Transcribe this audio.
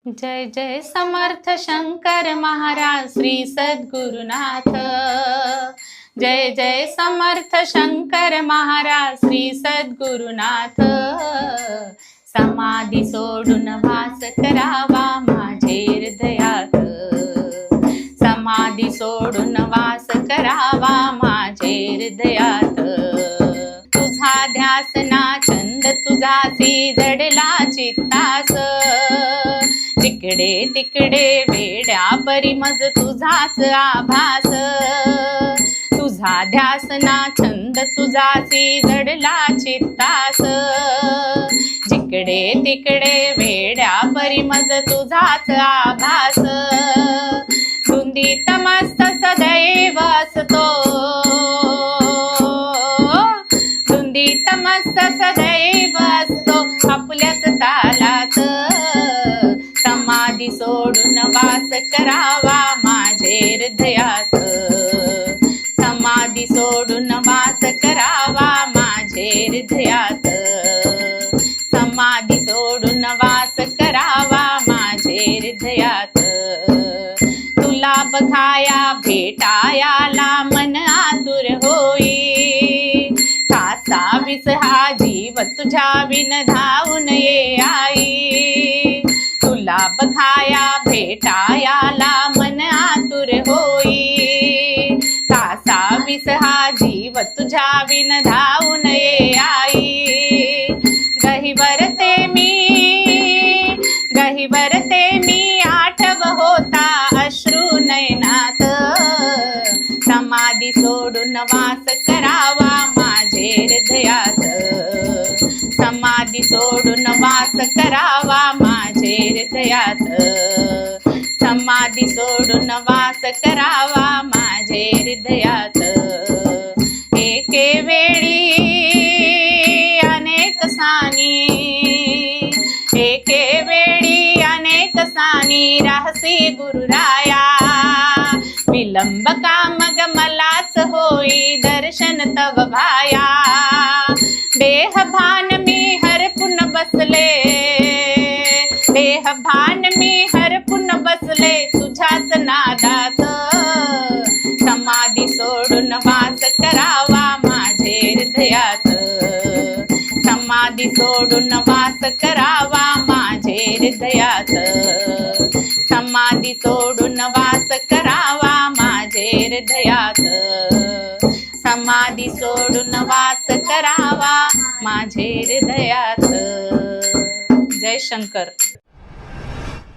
जय जय समर्थ शंकर महाराज श्री सद्गुरुनाथ। जय जय समर्थ शंकर महाराज श्री सद्गुरुनाथ। समाधी सोडून वास करावा माझे हृदयात। समाधी सोडून वास करावा माझे हृदयात। तुझा ध्यास ना छंद तुझासी जडला चित्तास। तिकडे तिकडे वेड्या परी मज तुझाच आभास। तुझा ध्यास ना छंद तुझासी जडला चित्तास। जिकडे तिकडे वेड्या परी मज तुझाच आभास। धुंदीत मस्त सदैव असतो। धुंदीत मस्त सदैव असतो आपल्याच तालात। समाधी सोडून वास करावा माझे हृदयात। समाधी सोडून वास करावा माझे हृदयात। समाधी सोडून वास करावा माझे हृदयात। तुला बघाया भेटायाला मन आतुर होई। कासा विस हा जीव तुझ्या विन धावून ये आई। तुला बघाया भेटायाला मन आतुर होई। कासा विस हा जीव तुझ्या विन धावून ये आई। गहिवरते मी आठव होता अश्रू नयनात। समाधी सोडून वास करावा माझे हृदयात। समाधी सोडून वास करावा माझे हृदयात। समाधी सोडून वास करावा माझे हृदयात। एके वेळी अनेक सानी। एके वेळी अनेक सानी राहसी गुरुराया। विलंब का मग मलाच होई दर्शन तव भाया। देहभान मी हरपून बसले। देहभान मी हरपून बसले तुझ्याच नादात। समाधी सोडून वास करावा माझे हृदयात। समाधी सोडून वास करावा माझे हृदयात। समाधी सोडून वास करावा माझे हृदयात। समाधी सोडून वास करावा माझे हृदयात। जय शंकर।